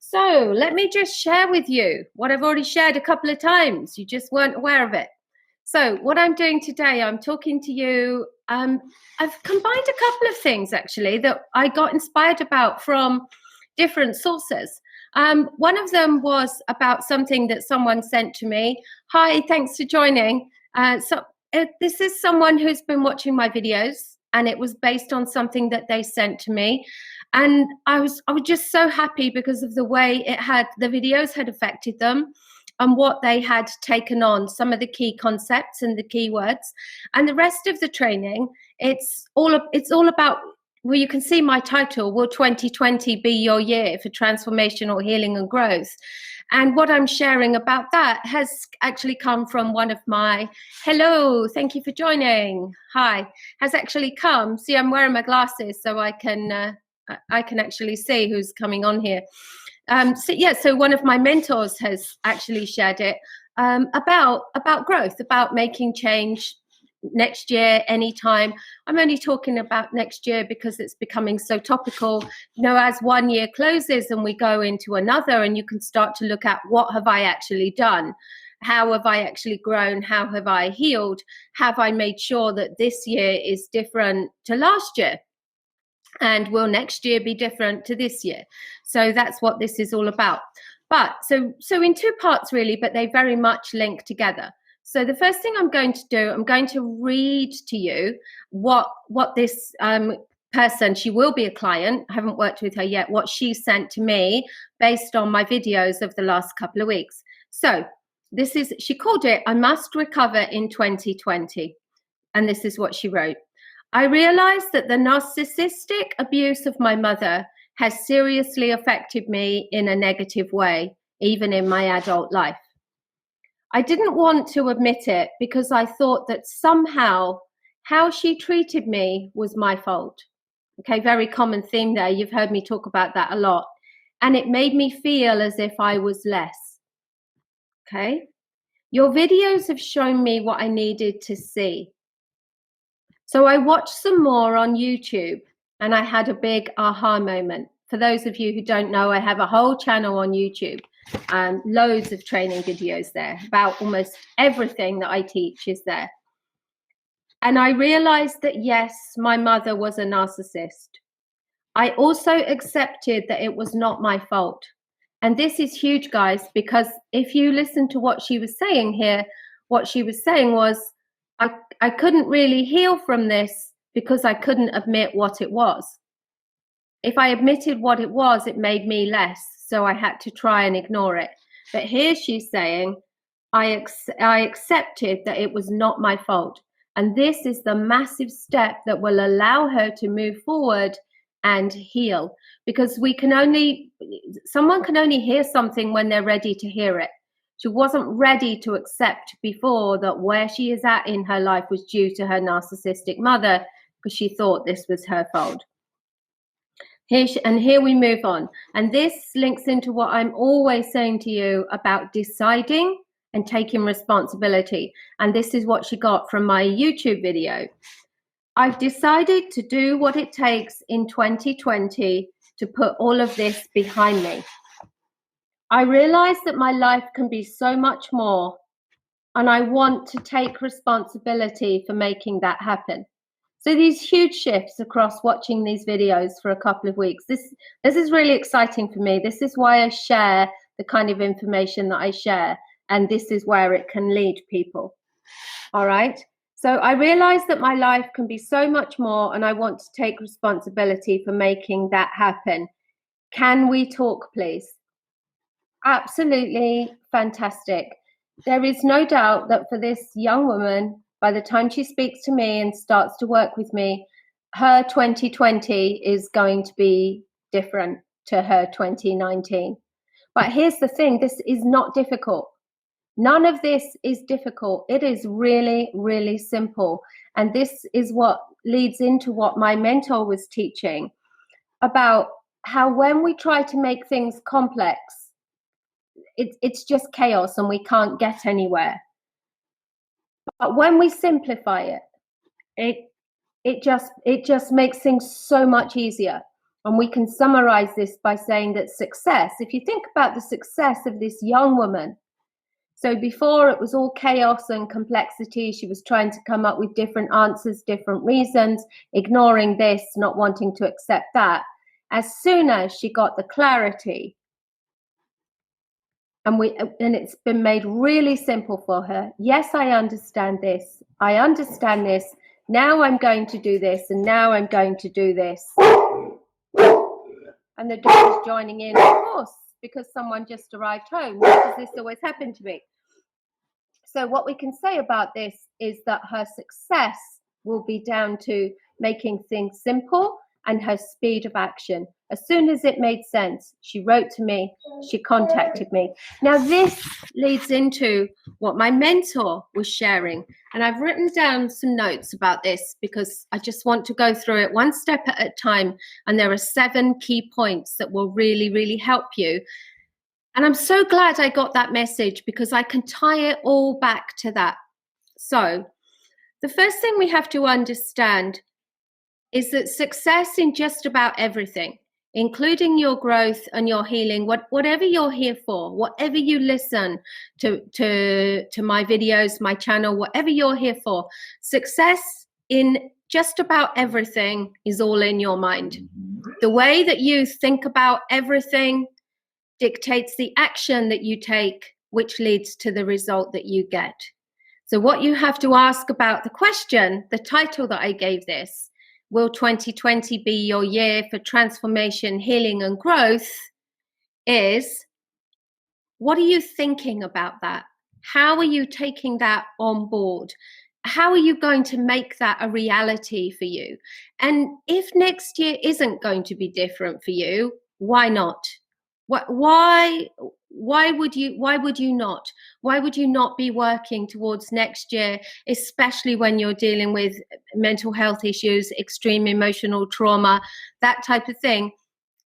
So let me just share with you what I've already shared a couple of times. You just weren't aware of it. So what I'm doing today, I'm talking to you. I've combined a couple of things actually that I got inspired about from different sources. One of them was about something that someone sent to me. Hi, thanks for joining. This is someone who's been watching my videos, and it was based on something that they sent to me. And I was just so happy because of the way the videos had affected them and what they had taken on, some of the key concepts and the key words. And the rest of the training, it's all about, well, you can see my title, Will 2020 Be Your Year for Transformational Healing and Growth? And what I'm sharing about that has actually come from one of my, hello, thank you for joining, hi, has actually come, see, I'm wearing my glasses so I can actually see who's coming on here. So one of my mentors has actually shared it about growth, about making change next year, anytime. I'm only talking about next year because it's becoming so topical. You know, as one year closes and we go into another, and you can start to look at what have I actually done? How have I actually grown? How have I healed? Have I made sure that this year is different to last year? And will next year be different to this year? So that's what this is all about. But so in two parts really, but they very much link together. So the first thing I'm going to do, I'm going to read to you what this person, she will be a client, I haven't worked with her yet, what she sent to me based on my videos of the last couple of weeks. So she called it, I Must Recover in 2020. And this is what she wrote. I realized that the narcissistic abuse of my mother has seriously affected me in a negative way, even in my adult life. I didn't want to admit it because I thought that somehow how she treated me was my fault. Okay, very common theme there. You've heard me talk about that a lot. And it made me feel as if I was less. Okay, your videos have shown me what I needed to see. So I watched some more on YouTube and I had a big aha moment. For those of you who don't know, I have a whole channel on YouTube and loads of training videos there about almost everything that I teach is there. And I realized that, yes, my mother was a narcissist. I also accepted that it was not my fault. And this is huge, guys, because if you listen to what she was saying here, what she was saying was, I couldn't really heal from this because I couldn't admit what it was. If I admitted what it was, it made me less. So I had to try and ignore it. But here she's saying, I accepted that it was not my fault. And this is the massive step that will allow her to move forward and heal. Because someone can only hear something when they're ready to hear it. She wasn't ready to accept before that where she is at in her life was due to her narcissistic mother, because she thought this was her fault. Here we move on. And this links into what I'm always saying to you about deciding and taking responsibility. And this is what she got from my YouTube video. I've decided to do what it takes in 2020 to put all of this behind me. I realize that my life can be so much more, and I want to take responsibility for making that happen. So these huge shifts across watching these videos for a couple of weeks, this is really exciting for me. This is why I share the kind of information that I share, and this is where it can lead people. All right. So I realize that my life can be so much more, and I want to take responsibility for making that happen. Can we talk, please? Absolutely fantastic. There is no doubt that for this young woman, by the time she speaks to me and starts to work with me, her 2020 is going to be different to her 2019. But here's the thing, this is not difficult. None of this is difficult. It is really, really simple. And this is what leads into what my mentor was teaching about how when we try to make things complex, it's just chaos and we can't get anywhere. But when we simplify it, it just makes things so much easier. And we can summarize this by saying that success, if you think about the success of this young woman, so before it was all chaos and complexity, she was trying to come up with different answers, different reasons, ignoring this, not wanting to accept that. As soon as she got the clarity, and it's been made really simple for her. Yes, I understand this. I understand this. Now I'm going to do this, and now I'm going to do this. And the dog is joining in, of course, because someone just arrived home. Why does this always happen to me? So what we can say about this is that her success will be down to making things simple and her speed of action. As soon as it made sense, she wrote to me, she contacted me. Now this leads into what my mentor was sharing. And I've written down some notes about this because I just want to go through it one step at a time. And there are 7 key points that will really, really help you. And I'm so glad I got that message because I can tie it all back to that. So the first thing we have to understand is that success in just about everything, including your growth and your healing, whatever you're here for, whatever you listen to my videos, my channel, whatever you're here for, success in just about everything is all in your mind. The way that you think about everything dictates the action that you take, which leads to the result that you get. So what you have to ask about the question, the title that I gave this, will 2020 be your year for transformation, healing, and growth, is what are you thinking about that? How are you taking that on board? How are you going to make that a reality for you? And if next year isn't going to be different for you, why not? Why would you not? Why would you not be working towards next year, especially when you're dealing with mental health issues, extreme emotional trauma, that type of thing?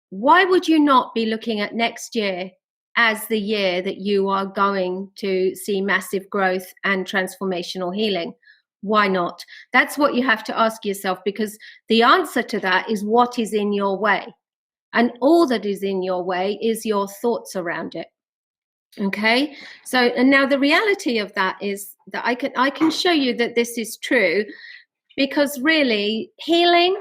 Why would you not be looking at next year as the year that you are going to see massive growth and transformational healing? Why not? That's what you have to ask yourself, because the answer to that is what is in your way. And all that is in your way is your thoughts around it. Okay, so and now the reality of that is that I can show you that this is true, because really healing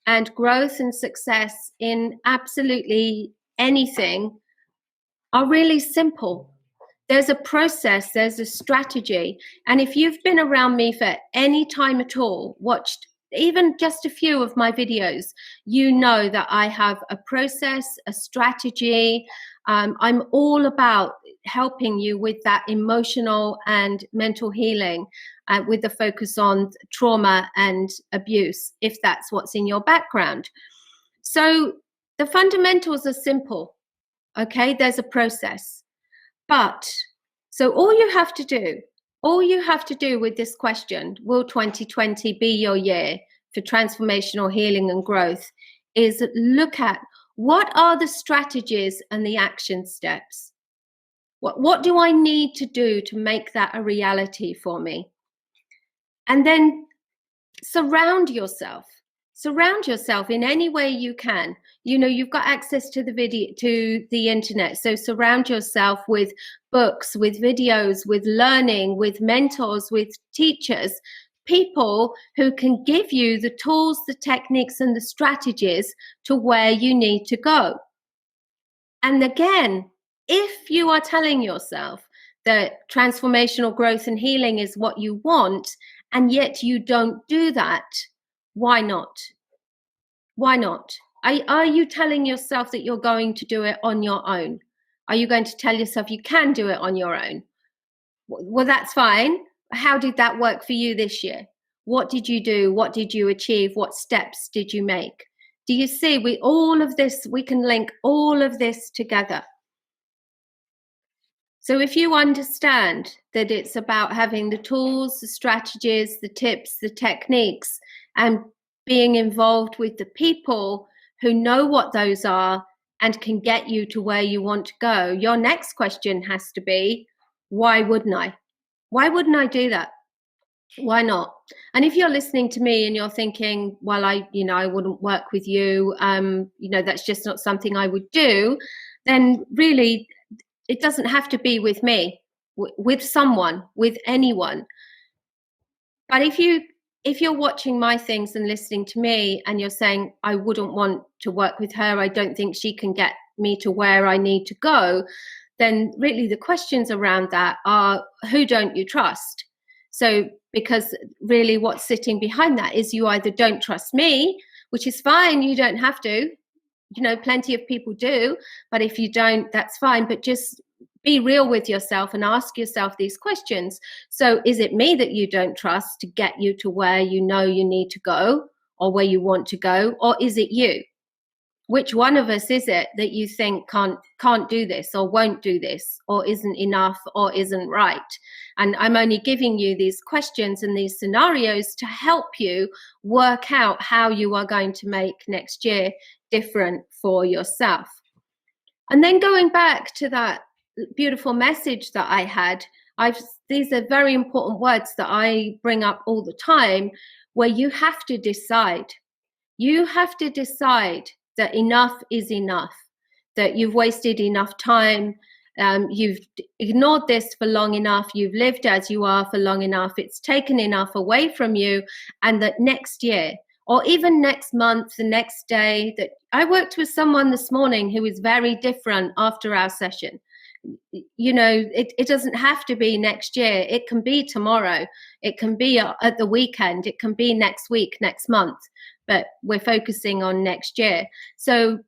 and growth and success in absolutely anything are really simple. There's a process, there's a strategy. And if you've been around me for any time at all, watched even just a few of my videos, you know that I have a process, a strategy. I'm all about helping you with that emotional and mental healing, with the focus on trauma and abuse, if that's what's in your background. So the fundamentals are simple, okay? There's a process. But, so all you have to do with this question, will 2020 be your year for transformational healing and growth, is look at what are the strategies and the action steps. What do I need to do to make that a reality for me? And then surround yourself in any way you can. You know, you've got access to the internet, so surround yourself with books, with videos, with learning, with mentors, with teachers, people who can give you the tools, the techniques, and the strategies to where you need to go. And again, if you are telling yourself that transformational growth and healing is what you want, and yet you don't do that, why not? Why not? Are you telling yourself that you're going to do it on your own? Are you going to tell yourself you can do it on your own? Well, that's fine. How did that work for you this year? What did you do? What did you achieve? What steps did you make? Do you see, we can link all of this together. So if you understand that it's about having the tools, the strategies, the tips, the techniques, and being involved with the people who know what those are and can get you to where you want to go, your next question has to be, why wouldn't I? Why wouldn't I do that? Why not? And if you're listening to me and you're thinking, well, I wouldn't work with you, that's just not something I would do, then really it doesn't have to be with me, with someone, with anyone. But if you're watching my things and listening to me and you're saying, I wouldn't want to work with her, I don't think she can get me to where I need to go, then really the questions around that are, who don't you trust? So, because really what's sitting behind that is you either don't trust me, which is fine, you don't have to, plenty of people do, but if you don't, that's fine. But just be real with yourself and ask yourself these questions. So is it me that you don't trust to get you to where you know you need to go or where you want to go? Or is it you? Which one of us is it that you think can't do this or won't do this or isn't enough or isn't right? And I'm only giving you these questions and these scenarios to help you work out how you are going to make next year different for yourself. And then going back to that beautiful message that I had, these are very important words that I bring up all the time, where you have to decide. You have to decide that enough is enough, that you've wasted enough time, you've ignored this for long enough, you've lived as you are for long enough, it's taken enough away from you, and that next year, or even next month, the next day, that I worked with someone this morning who is very different after our session. It doesn't have to be next year. It can be tomorrow. It can be at the weekend. It can be next week, next month. But we're focusing on next year. So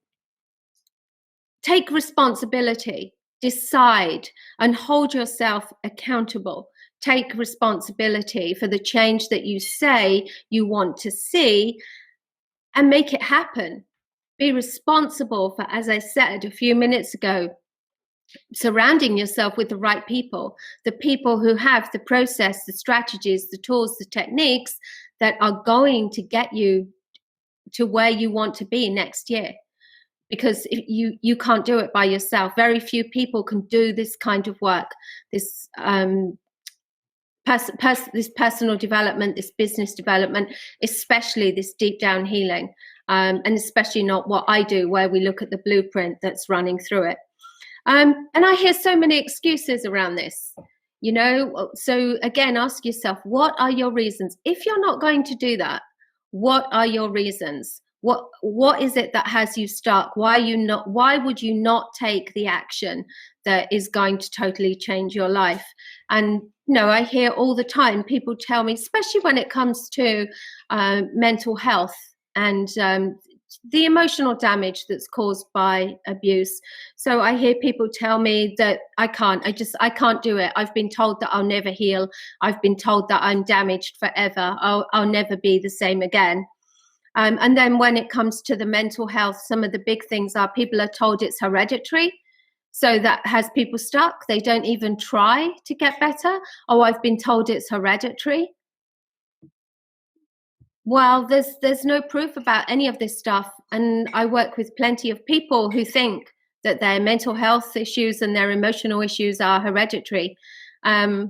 take responsibility, decide, and hold yourself accountable. Take responsibility for the change that you say you want to see and make it happen. Be responsible for, as I said a few minutes ago, surrounding yourself with the right people, the people who have the process, the strategies, the tools, the techniques that are going to get you to where you want to be next year. Because you can't do it by yourself. Very few people can do this kind of work, this this personal development, this business development, especially this deep down healing, and especially not what I do, where we look at the blueprint that's running through it. And I hear so many excuses around this, so again, ask yourself, what are your reasons? If you're not going to do that, what are your reasons? What is it that has you stuck? Why would you not take the action that is going to totally change your life? And I hear all the time people tell me, especially when it comes to mental health and the emotional damage that's caused by abuse. So I hear people tell me that I can't do it. I've been told that I'll never heal. I've been told that I'm damaged forever. I'll never be the same again. And then when it comes to the mental health, some of the big things are people are told it's hereditary. So that has people stuck. They don't even try to get better. Oh, I've been told it's hereditary. Well, there's no proof about any of this stuff. And I work with plenty of people who think that their mental health issues and their emotional issues are hereditary. Hi,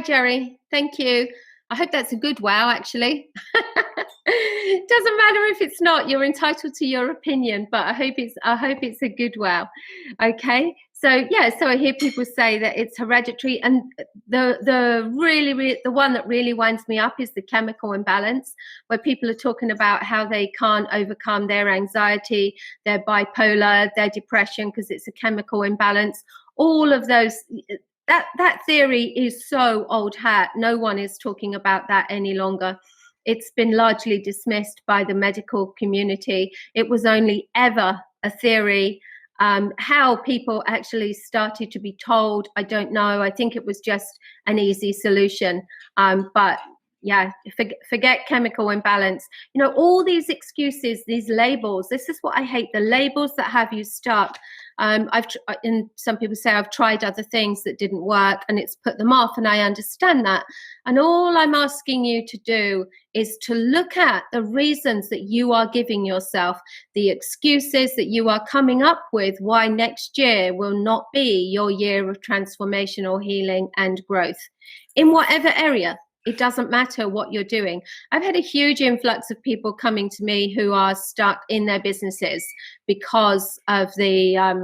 Jerry. Thank you. I hope that's a good wow, actually. It doesn't matter if it's not. You're entitled to your opinion, but I hope it's a good wow. Okay. So I hear people say that it's hereditary, and the one that really winds me up is the chemical imbalance, where people are talking about how they can't overcome their anxiety, their bipolar, their depression because it's a chemical imbalance. All of those. That theory is so old hat. No one is talking about that any longer. It's been largely dismissed by the medical community. It was only ever a theory. How people actually started to be told, I don't know. I think it was just an easy solution. But yeah, forget chemical imbalance. All these excuses, these labels. This is what I hate, the labels that have you stuck. And some people say I've tried other things that didn't work and it's put them off, and I understand that. And all I'm asking you to do is to look at the reasons that you are giving yourself, the excuses that you are coming up with why next year will not be your year of transformation or healing and growth in whatever area. It doesn't matter what you're doing. I've had a huge influx of people coming to me who are stuck in their businesses because of their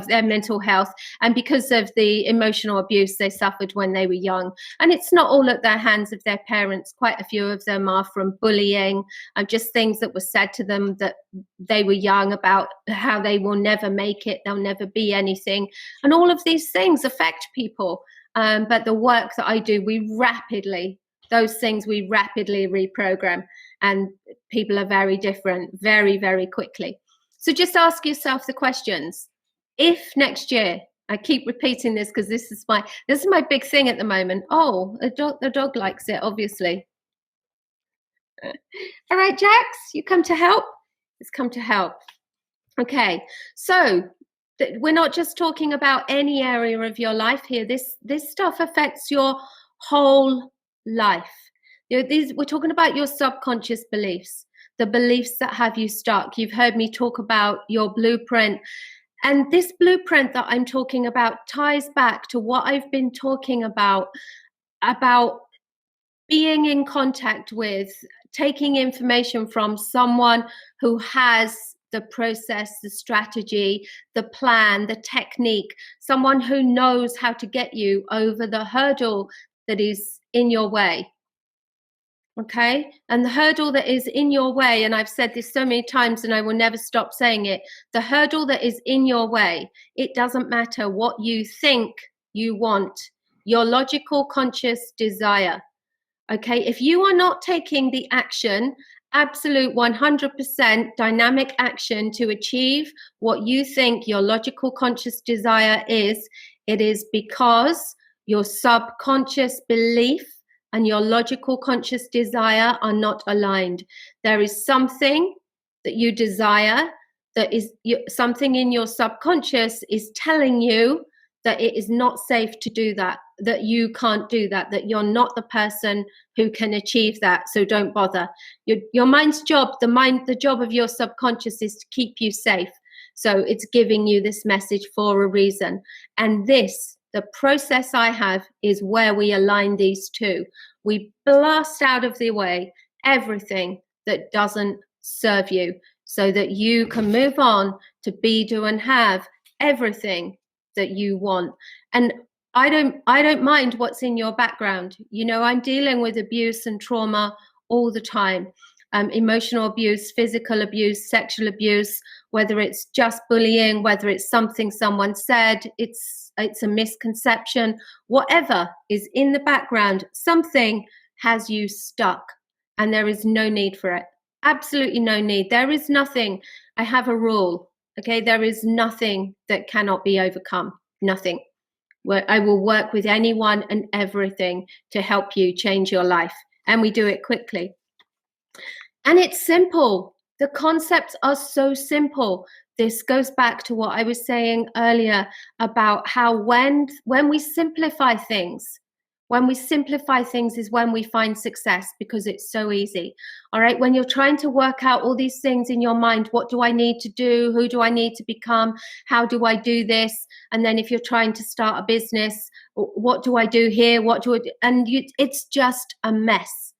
mental health and because of the emotional abuse they suffered when they were young. And it's not all at the hands of their parents. Quite a few of them are from bullying and just things that were said to them that they were young about how they will never make it, they'll never be anything. And all of these things affect people. But the work that I do, those things we rapidly reprogram, and people are very different very, very quickly. So just ask yourself the questions. If next year, I keep repeating this because this is my big thing at the moment. Oh, the dog likes it, obviously. All right, Jax, you come to help? It's come to help. Okay, so we're not just talking about any area of your life here. This stuff affects your whole life. We're talking about your subconscious beliefs, the beliefs that have you stuck. You've heard me talk about your blueprint. And this blueprint that I'm talking about ties back to what I've been talking about being in contact with, taking information from someone who has the process, the strategy, the plan, the technique, someone who knows how to get you over the hurdle that is in your way. Okay? And the hurdle that is in your way, and I've said this so many times and I will never stop saying it, the hurdle that is in your way, it doesn't matter what you think you want, your logical conscious desire. Okay? If you are not taking the action, absolute 100% dynamic action to achieve what you think your logical conscious desire is, it is because your subconscious belief and your logical conscious desire are not aligned. There is something that you desire, that is something in your subconscious is telling you that it is not safe to do that, that you can't do that, that you're not the person who can achieve that, so don't bother. Your mind's job, the job of your subconscious is to keep you safe. So it's giving you this message for a reason. And the process I have is where we align these two. We blast out of the way everything that doesn't serve you so that you can move on to be, do, and have everything that you want. And I don't mind what's in your background. You know, I'm dealing with abuse and trauma all the time. Emotional abuse, physical abuse, sexual abuse, whether it's just bullying, whether it's something someone said, it's a misconception, whatever is in the background, something has you stuck and there is no need for it. Absolutely no need. There is nothing. I have a rule. Okay, there is nothing that cannot be overcome. Nothing. I will work with anyone and everything to help you change your life. And we do it quickly. And it's simple. The concepts are so simple. This goes back to what I was saying earlier about how when we simplify things, is when we find success, because it's so easy. All right. When you're trying to work out all these things in your mind, what do I need to do? Who do I need to become? How do I do this? And then if you're trying to start a business, what do I do here? What do I do? And it's just a mess.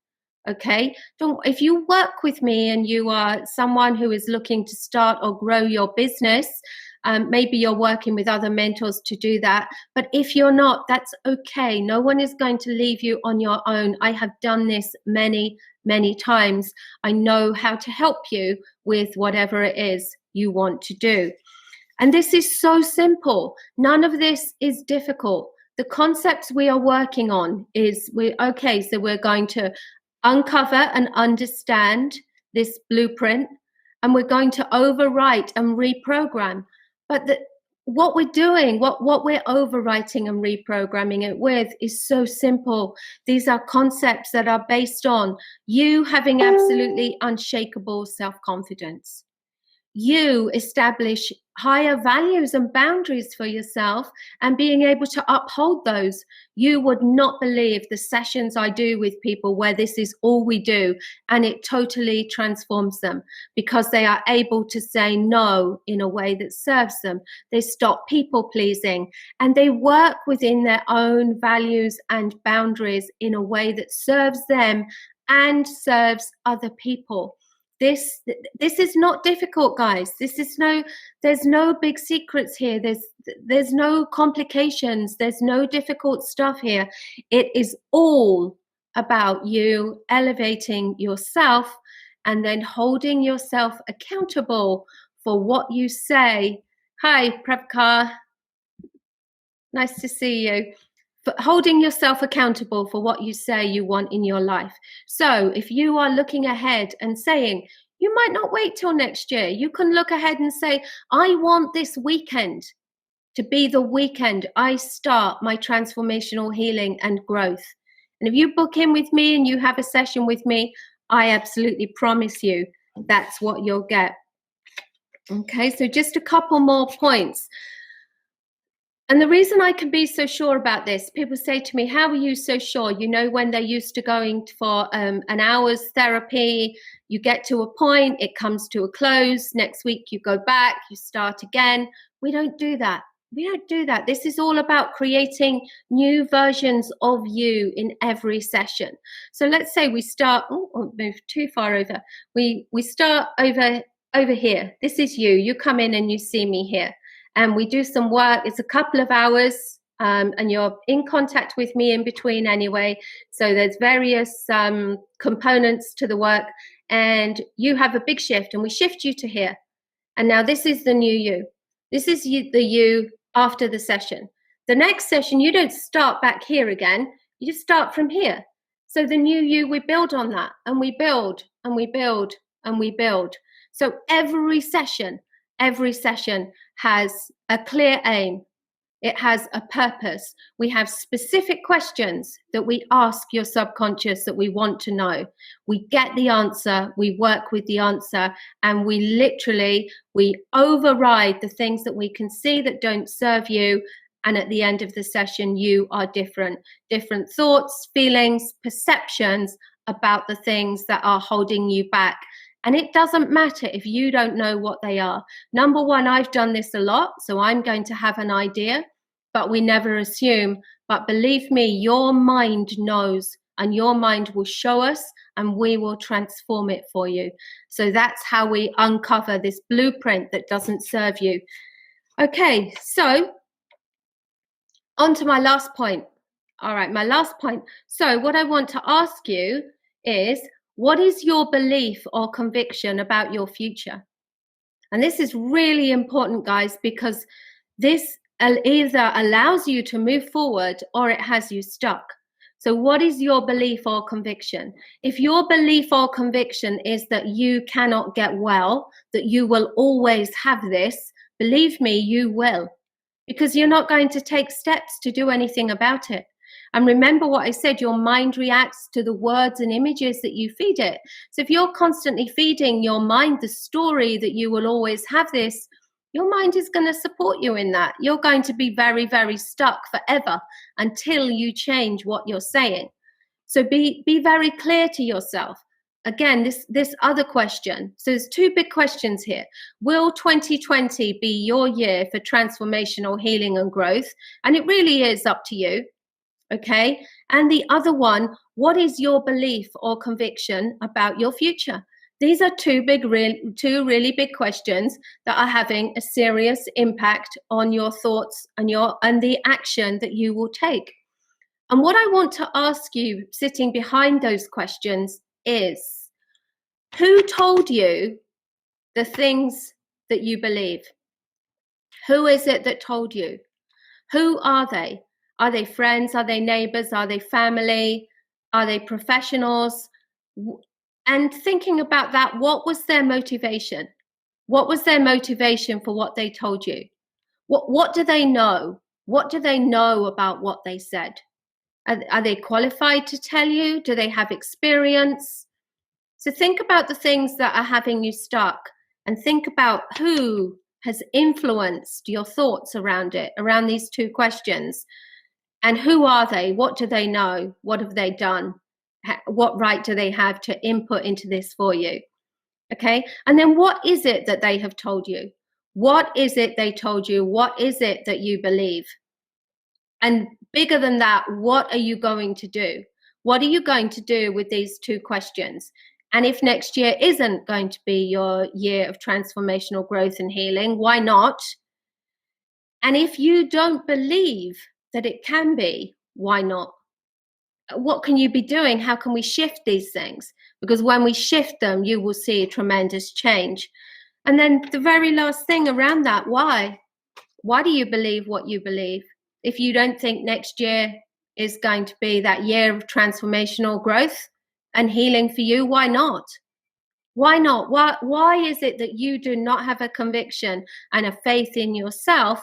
Okay. If you work with me and you are someone who is looking to start or grow your business, maybe you're working with other mentors to do that. But if you're not, that's okay. No one is going to leave you on your own. I have done this many, many times. I know how to help you with whatever it is you want to do. And this is so simple. None of this is difficult. The concepts we are working on so we're going to uncover and understand this blueprint, and we're going to overwrite and reprogram. But what we're doing, what we're overwriting and reprogramming it with is so simple. These are concepts that are based on you having absolutely unshakable self-confidence. you establish higher values and boundaries for yourself and being able to uphold those. You would not believe the sessions I do with people where this is all we do, and it totally transforms them because they are able to say no in a way that serves them. They stop people pleasing and they work within their own values and boundaries in a way that serves them and serves other people. This is not difficult, guys. There's no big secrets here. There's no complications. There's no difficult stuff here. It is all about you elevating yourself and then holding yourself accountable for what you say. Hi, Prabhkar. Nice to see you. Holding yourself accountable for what you say you want in your life. So if you are looking ahead and saying, you might not wait till next year. You can look ahead and say, I want this weekend to be the weekend I start my transformational healing and growth. And if you book in with me and you have a session with me, I absolutely promise you that's what you'll get. Okay, so just a couple more points. And the reason I can be so sure about this, people say to me, how are you so sure? You know, when they're used to going for an hour's therapy, you get to a point, it comes to a close. Next week, you go back, you start again. We don't do that. We don't do that. This is all about creating new versions of you in every session. So let's say we start, oh, move too far over. We start over here. This is you. You come in and you see me here. And we do some work. It's a couple of hours, and you're in contact with me in between anyway. So there's various components to the work, and you have a big shift, and we shift you to here. And now this is the new you. This is the you after the session. The next session, you don't start back here again. You just start from here. So the new you, we build on that, and we build, and we build, and we build. So every session has a clear aim. It has a purpose. We have specific questions that we ask your subconscious that we want to know. We get the answer, we work with the answer, and we override the things that we can see that don't serve you. And at the end of the session, you are different thoughts, feelings, perceptions about the things that are holding you back. And it doesn't matter if you don't know what they are. Number one, I've done this a lot, so I'm going to have an idea, but we never assume. But believe me, your mind knows, and your mind will show us, and we will transform it for you. So that's how we uncover this blueprint that doesn't serve you. Okay, so on to my last point. All right, my last point. So what I want to ask you is, what is your belief or conviction about your future? And this is really important, guys, because this either allows you to move forward or it has you stuck. So what is your belief or conviction? If your belief or conviction is that you cannot get well, that you will always have this, believe me, you will, because you're not going to take steps to do anything about it. And remember what I said, your mind reacts to the words and images that you feed it. So if you're constantly feeding your mind the story that you will always have this, your mind is going to support you in that. You're going to be very, very stuck forever until you change what you're saying. So be very clear to yourself. Again, this other question. So there's two big questions here. Will 2020 be your year for transformational healing and growth? And it really is up to you. Okay. And the other one, what is your belief or conviction about your future? These are two really big questions that are having a serious impact on your thoughts and the action that you will take. And what I want to ask you, sitting behind those questions, is who told you the things that you believe? Who is it that told you? Who are they? Are they friends? Are they neighbors? Are they family? Are they professionals? And thinking about that, what was their motivation? What was their motivation for what they told you? What do they know? What do they know about what they said? Are they qualified to tell you? Do they have experience? So think about the things that are having you stuck and think about who has influenced your thoughts around it, around these two questions. And who are they? What do they know? What have they done? What right do they have to input into this for you? Okay. And then what is it that they have told you? What is it they told you? What is it that you believe? And bigger than that, what are you going to do? What are you going to do with these two questions? And if next year isn't going to be your year of transformational growth and healing, why not? And if you don't believe that it can be, why not? What can you be doing? How can we shift these things? Because when we shift them, you will see a tremendous change. And then the very last thing around that, why? Why do you believe what you believe? If you don't think next year is going to be that year of transformational growth and healing for you, why not? Why not? Why is it that you do not have a conviction and a faith in yourself?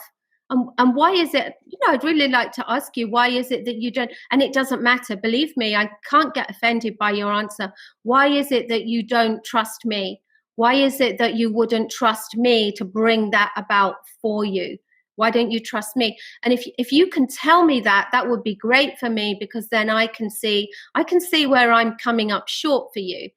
And why is it, I'd really like to ask you, why is it that you don't, and it doesn't matter, believe me, I can't get offended by your answer. Why is it that you don't trust me? Why is it that you wouldn't trust me to bring that about for you? Why don't you trust me? And if you can tell me that, that would be great for me, because then I can see where I'm coming up short for you.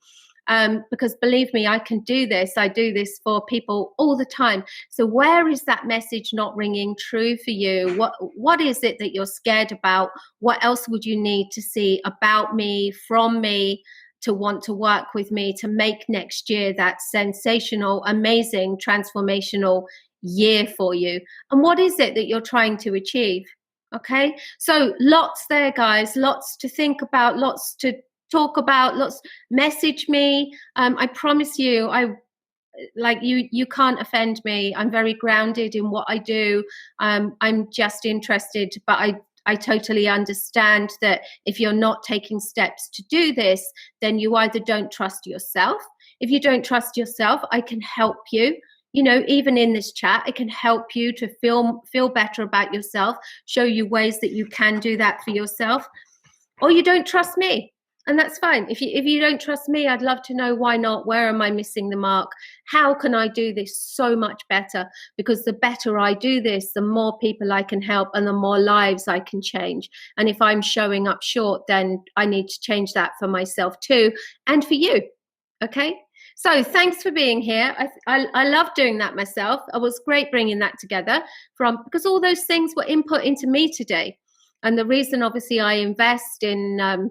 Because believe me, I can do this. I do this for people all the time. So where is that message not ringing true for you? What is it that you're scared about? What else would you need to see about me, from me, to want to work with me to make next year that sensational, amazing, transformational year for you? And what is it that you're trying to achieve? Okay, so lots there, guys, lots to think about, lots to talk about, lots. Message me. I promise you, you can't offend me. I'm very grounded in what I do. I'm just interested, but I totally understand that if you're not taking steps to do this, then you either don't trust yourself. If you don't trust yourself, I can help you. Even in this chat, I can help you to feel better about yourself, show you ways that you can do that for yourself. Or you don't trust me, and that's fine. If you don't trust me, I'd love to know why not. Where am I missing the mark? How can I do this so much better? Because the better I do this, the more people I can help and the more lives I can change. And if I'm showing up short, then I need to change that for myself too, and for you. Okay? So thanks for being here. I love doing that myself. It was great bringing that together because all those things were input into me today. And the reason, obviously, I invest in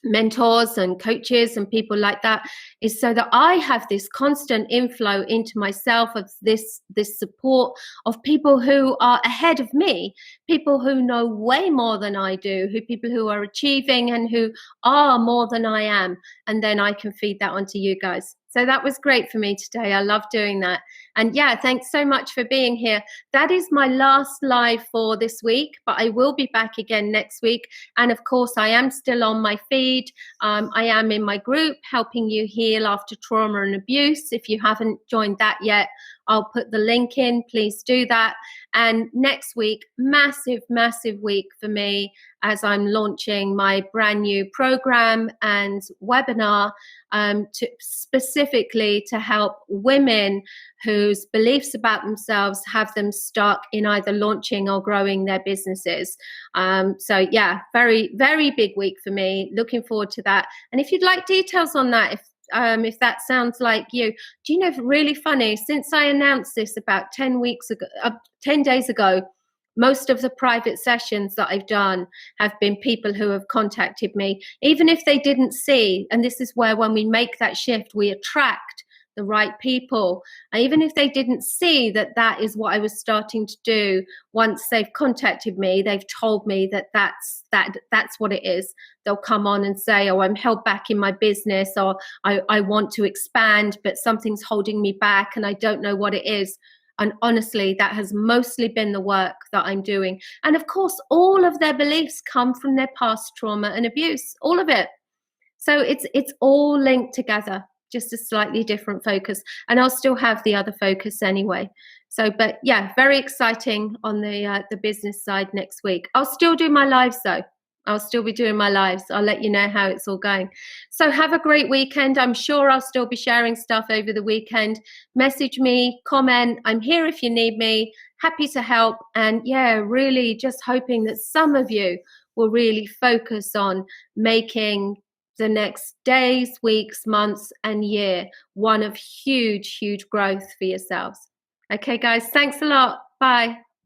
mentors and coaches and people like that is so that I have this constant inflow into myself of this support of people who are ahead of me, people who know way more than I do, people who are achieving and who are more than I am. And then I can feed that onto you guys. So that was great for me today. I love doing that. And yeah, thanks so much for being here. That is my last live for this week, but I will be back again next week. And of course, I am still on my feed. I am in my group, Helping You Heal After Trauma and Abuse. If you haven't joined that yet, I'll put the link in. Please do that. And next week, massive, massive week for me as I'm launching my brand new program and webinar specifically to help women whose beliefs about themselves have them stuck in either launching or growing their businesses. So yeah, very, very big week for me. Looking forward to that. And if you'd like details on that, if that sounds like you, do you know, really funny, since I announced this about 10 days ago, most of the private sessions that I've done have been people who have contacted me, even if they didn't see, and this is where when we make that shift, we attract the right people. And even if they didn't see that is what I was starting to do, once they've contacted me, they've told me that's what it is. They'll come on and say, oh, I'm held back in my business, or I want to expand, but something's holding me back and I don't know what it is. And honestly, that has mostly been the work that I'm doing. And of course, all of their beliefs come from their past trauma and abuse, all of it. So it's all linked together, just a slightly different focus. And I'll still have the other focus anyway. So, but yeah, very exciting on the business side next week. I'll still do my lives though. I'll still be doing my lives. I'll let you know how it's all going. So have a great weekend. I'm sure I'll still be sharing stuff over the weekend. Message me, comment. I'm here if you need me. Happy to help. And yeah, really just hoping that some of you will really focus on making the next days, weeks, months, and year one of huge, huge growth for yourselves. Okay, guys, thanks a lot. Bye.